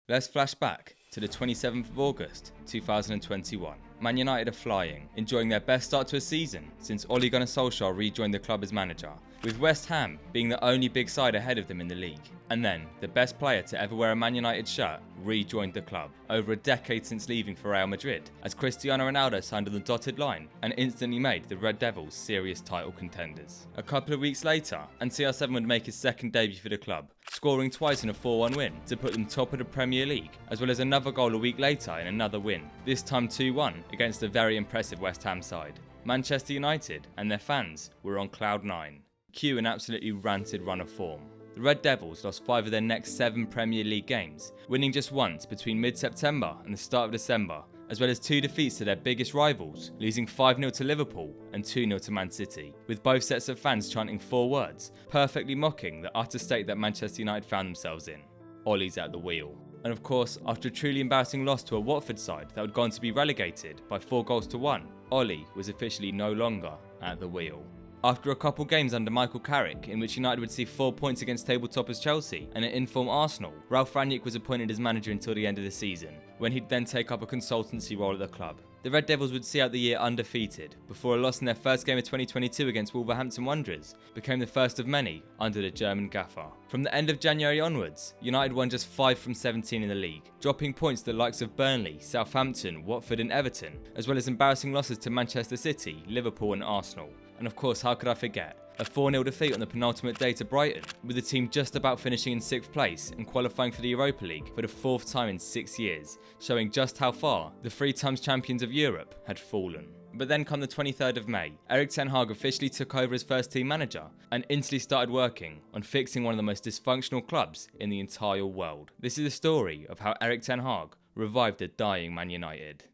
Let's flash back to the 27th of August 2021. Man United are flying, enjoying their best start to a season since Ole Gunnar Solskjaer rejoined the club as manager, with West Ham being the only big side ahead of them in the league. And then, the best player to ever wear a Man United shirt rejoined the club, over a decade since leaving for Real Madrid, as Cristiano Ronaldo signed on the dotted line and instantly made the Red Devils serious title contenders. A couple of weeks later, and CR7 would make his second debut for the club, scoring twice in a 4-1 win to put them top of the Premier League, as well as another goal a week later in another win, this time 2-1 against a very impressive West Ham side. Manchester United and their fans were on cloud 9. Cue an absolutely rancid run of form. The Red Devils lost 5 of their next 7 Premier League games, winning just once between mid-September and the start of December, as well as 2 defeats to their biggest rivals, losing 5-0 to Liverpool and 2-0 to Man City, with both sets of fans chanting 4 words, perfectly mocking the utter state that Manchester United found themselves in: Ollie's at the wheel. And of course, after a truly embarrassing loss to a Watford side that had gone to be relegated by 4-1, Ollie was officially no longer at the wheel. After a couple games under Michael Carrick, in which United would see 4 points against table toppers Chelsea and an in-form Arsenal, Ralf Rangnick was appointed as manager until the end of the season, when he'd then take up a consultancy role at the club. The Red Devils would see out the year undefeated, before a loss in their first game of 2022 against Wolverhampton Wanderers became the first of many under the German gaffer. From the end of January onwards, United won just 5 from 17 in the league, dropping points to the likes of Burnley, Southampton, Watford and Everton, as well as embarrassing losses to Manchester City, Liverpool and Arsenal. And of course, how could I forget? A 4-0 defeat on the penultimate day to Brighton, with the team just about finishing in 6th place and qualifying for the Europa League for the 4th time in 6 years, showing just how far the 3 times champions of Europe had fallen. But then come the 23rd of May, Ten Hag officially took over as first team manager and instantly started working on fixing one of the most dysfunctional clubs in the entire world. This is the story of how Ten Hag revived a dying Man United.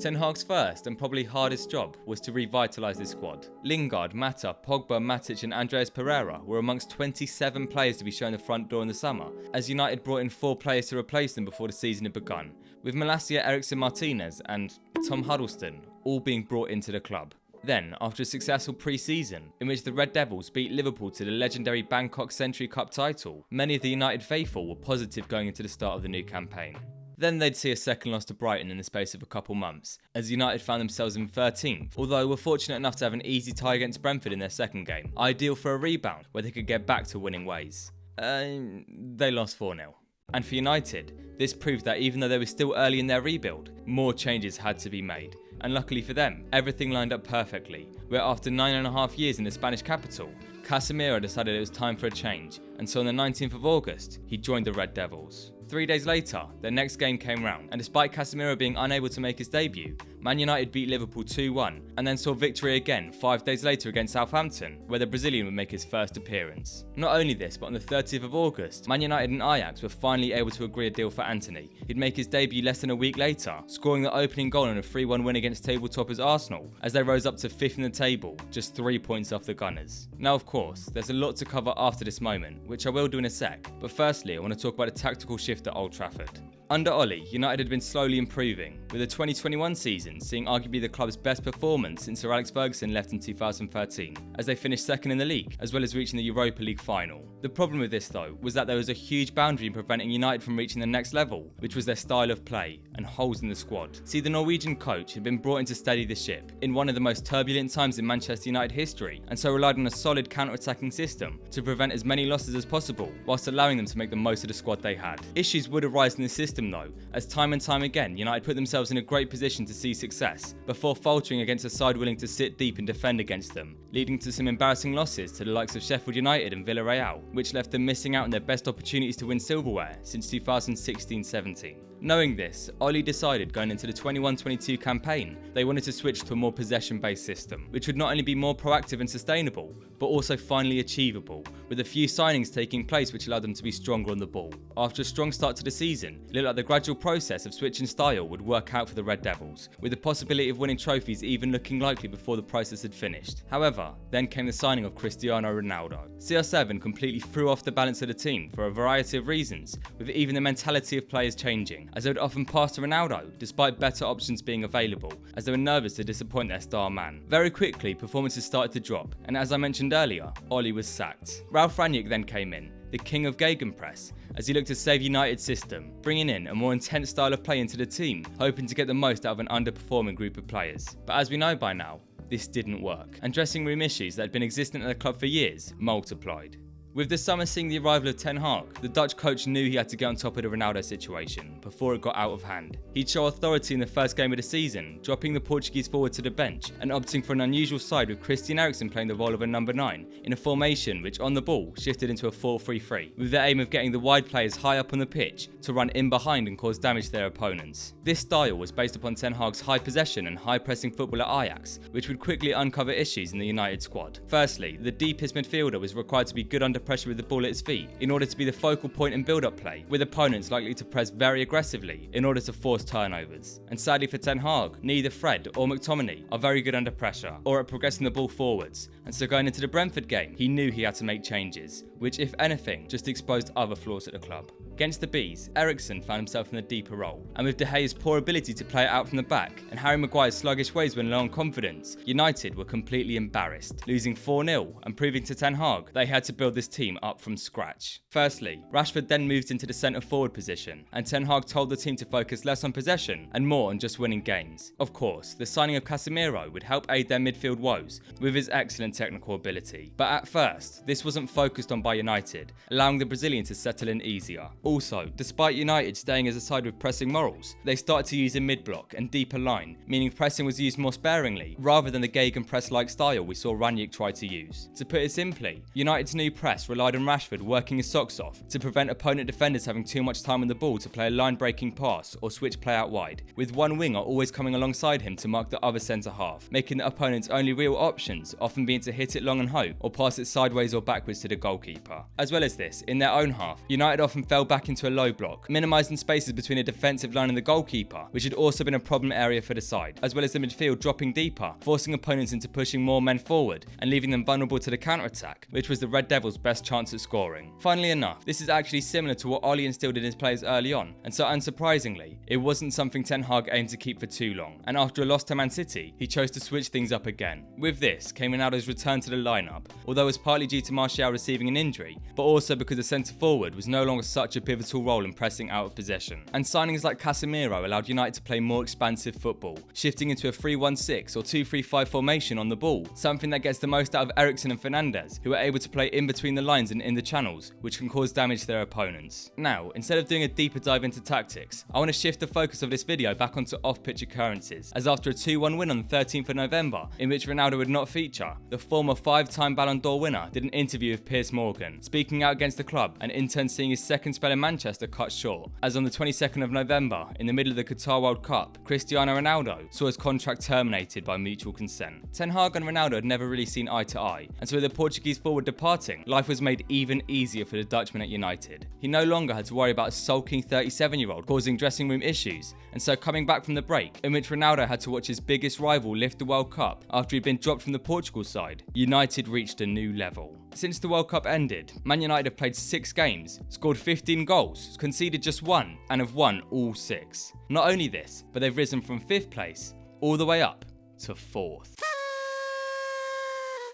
Ten Hag's first and probably hardest job was to revitalise his squad. Lingard, Mata, Pogba, Matic and Andreas Pereira were amongst 27 players to be shown the front door in the summer, as United brought in 4 players to replace them before the season had begun, with Malacia Eriksson Martinez and Tom Huddleston all being brought into the club. Then, after a successful pre-season, in which the Red Devils beat Liverpool to the legendary Bangkok Century Cup title, many of the United faithful were positive going into the start of the new campaign. Then they'd see a second loss to Brighton in the space of a couple months, as United found themselves in 13th, although were fortunate enough to have an easy tie against Brentford in their second game, ideal for a rebound where they could get back to winning ways. They lost 4-0. And for United, this proved that even though they were still early in their rebuild, more changes had to be made. And luckily for them, everything lined up perfectly, where after 9.5 years in the Spanish capital, Casemiro decided it was time for a change, and so on the 19th of August, he joined the Red Devils. 3 days later, their next game came round, and despite Casemiro being unable to make his debut, Man United beat Liverpool 2-1, and then saw victory again 5 days later against Southampton, where the Brazilian would make his first appearance. Not only this, but on the 30th of August, Man United and Ajax were finally able to agree a deal for Antony. He'd make his debut less than a week later, scoring the opening goal in a 3-1 win against table toppers Arsenal, as they rose up to 5th in the table, just 3 points off the Gunners. Now of course, there's a lot to cover after this moment, which I will do in a sec, but firstly I want to talk about a tactical shift at Old Trafford. Under Ollie, United had been slowly improving, with the 2021 season seeing arguably the club's best performance since Sir Alex Ferguson left in 2013, as they finished second in the league, as well as reaching the Europa League final. The problem with this though, was that there was a huge boundary in preventing United from reaching the next level, which was their style of play, and holes in the squad. See, the Norwegian coach had been brought in to steady the ship, in one of the most turbulent times in Manchester United history, and so relied on a solid counter-attacking system to prevent as many losses as possible, whilst allowing them to make the most of the squad they had. Issues would arise in the system though, as time and time again United put themselves in a great position to see success, before faltering against a side willing to sit deep and defend against them, leading to some embarrassing losses to the likes of Sheffield United and Villarreal, which left them missing out on their best opportunities to win silverware since 2016-17. Knowing this, Ollie decided going into the 21-22 campaign, they wanted to switch to a more possession-based system, which would not only be more proactive and sustainable, but also finally achievable, with a few signings taking place which allowed them to be stronger on the ball. After a strong start to the season, it looked like the gradual process of switching style would work out for the Red Devils, with the possibility of winning trophies even looking likely before the process had finished. However, then came the signing of Cristiano Ronaldo. CR7 completely threw off the balance of the team for a variety of reasons, with even the mentality of players changing, as they would often pass to Ronaldo despite better options being available, as they were nervous to disappoint their star man. Very quickly, performances started to drop, and as I mentioned earlier, Ollie was sacked. Ralf Rangnick then came in, the king of gegenpress, as he looked to save United's system, bringing in a more intense style of play into the team, hoping to get the most out of an underperforming group of players. But as we know by now, this didn't work, and dressing room issues that had been existent at the club for years multiplied. With the summer seeing the arrival of Ten Hag, the Dutch coach knew he had to get on top of the Ronaldo situation before it got out of hand. He'd show authority in the first game of the season, dropping the Portuguese forward to the bench and opting for an unusual side with Christian Eriksen playing the role of a number 9 in a formation which on the ball shifted into a 4-3-3, with the aim of getting the wide players high up on the pitch to run in behind and cause damage to their opponents. This style was based upon Ten Hag's high possession and high pressing football at Ajax, which would quickly uncover issues in the United squad. Firstly, the deepest midfielder was required to be good under pressure with the ball at his feet in order to be the focal point in build-up play, with opponents likely to press very aggressively in order to force turnovers. And sadly for Ten Hag, neither Fred or McTominay are very good under pressure or at progressing the ball forwards, and so going into the Brentford game, he knew he had to make changes, which if anything, just exposed other flaws at the club. Against the Bees, Eriksen found himself in a deeper role, and with De Gea's poor ability to play it out from the back and Harry Maguire's sluggish ways when low on confidence, United were completely embarrassed, losing 4-0 and proving to Ten Hag they had to build this team up from scratch. Firstly, Rashford then moved into the centre forward position, and Ten Hag told the team to focus less on possession and more on just winning games. Of course, the signing of Casemiro would help aid their midfield woes with his excellent technical ability, but at first, this wasn't focused on by United, allowing the Brazilian to settle in easier. Also, despite United staying as a side with pressing morals, they started to use a mid-block and deeper line, meaning pressing was used more sparingly, rather than the gegenpress-like style we saw Rangnick try to use. To put it simply, United's new press relied on Rashford working his socks off to prevent opponent defenders having too much time on the ball to play a line-breaking pass or switch play out wide, with one winger always coming alongside him to mark the other centre-half, making the opponent's only real options often being to hit it long and hope or pass it sideways or backwards to the goalkeeper. As well as this, in their own half, United often fell back into a low block, minimising spaces between a defensive line and the goalkeeper, which had also been a problem area for the side, as well as the midfield dropping deeper, forcing opponents into pushing more men forward and leaving them vulnerable to the counter-attack, which was the Red Devils' best chance at scoring. Funnily enough, this is actually similar to what Ole instilled in his players early on, and so unsurprisingly, it wasn't something Ten Hag aimed to keep for too long, and after a loss to Man City, he chose to switch things up again. With this came Ronaldo's return to the lineup, although it was partly due to Martial receiving an injury, but also because the centre-forward was no longer such a pivotal role in pressing out of possession. And signings like Casemiro allowed United to play more expansive football, shifting into a 3-1-6 or 2-3-5 formation on the ball, something that gets the most out of Eriksen and Fernandes, who are able to play in between the lines and in the channels, which can cause damage to their opponents. Now, instead of doing a deeper dive into tactics, I want to shift the focus of this video back onto off-pitch occurrences, as after a 2-1 win on the 13th of November, in which Ronaldo would not feature, the former 5-time Ballon d'Or winner did an interview with Piers Morgan, speaking out against the club and in turn seeing his second spell in Manchester cut short, as on the 22nd of November, in the middle of the Qatar World Cup, Cristiano Ronaldo saw his contract terminated by mutual consent. Ten Hag and Ronaldo had never really seen eye to eye, and so with the Portuguese forward departing, life was made even easier for the Dutchman at United. He no longer had to worry about a sulking 37-year-old causing dressing room issues, and so coming back from the break, in which Ronaldo had to watch his biggest rival lift the World Cup after he'd been dropped from the Portugal side, United reached a new level. Since the World Cup ended, Man United have played 6 games, scored 15 goals, conceded just 1, and have won all 6. Not only this, but they've risen from 5th place all the way up to 4th.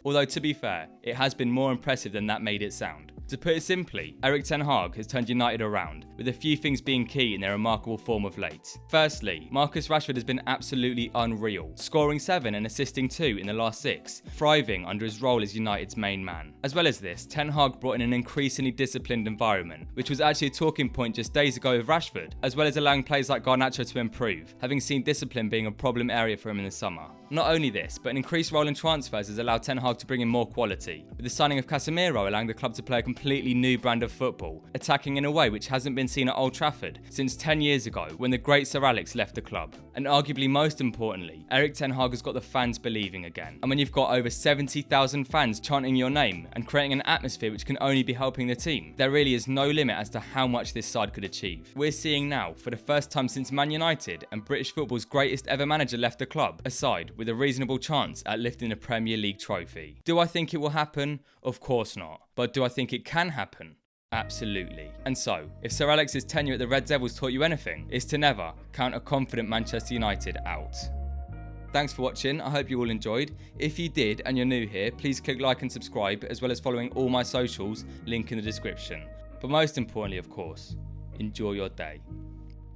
Although to be fair, it has been more impressive than that made it sound. To put it simply, Erik Ten Hag has turned United around, with a few things being key in their remarkable form of late. Firstly, Marcus Rashford has been absolutely unreal, scoring 7 and assisting 2 in the last 6, thriving under his role as United's main man. As well as this, Ten Hag brought in an increasingly disciplined environment, which was actually a talking point just days ago with Rashford, as well as allowing players like Garnacho to improve, having seen discipline being a problem area for him in the summer. Not only this, but an increased role in transfers has allowed Ten Hag to bring in more quality, with the signing of Casemiro allowing the club to play a completely new brand of football, attacking in a way which hasn't been seen at Old Trafford since 10 years ago when the great Sir Alex left the club. And arguably most importantly, Erik Ten Hag has got the fans believing again. And when you've got over 70,000 fans chanting your name and creating an atmosphere which can only be helping the team, there really is no limit as to how much this side could achieve. We're seeing now, for the first time since Man United and British football's greatest ever manager left the club, a side with a reasonable chance at lifting the Premier League trophy. Do I think it will happen? Of course not. But do I think it can happen? Absolutely. And so, if Sir Alex's tenure at the Red Devils taught you anything, it's to never count a confident Manchester United out. Thanks for watching, I hope you all enjoyed. If you did and you're new here, please click like and subscribe, as well as following all my socials, link in the description. But most importantly, of course, enjoy your day.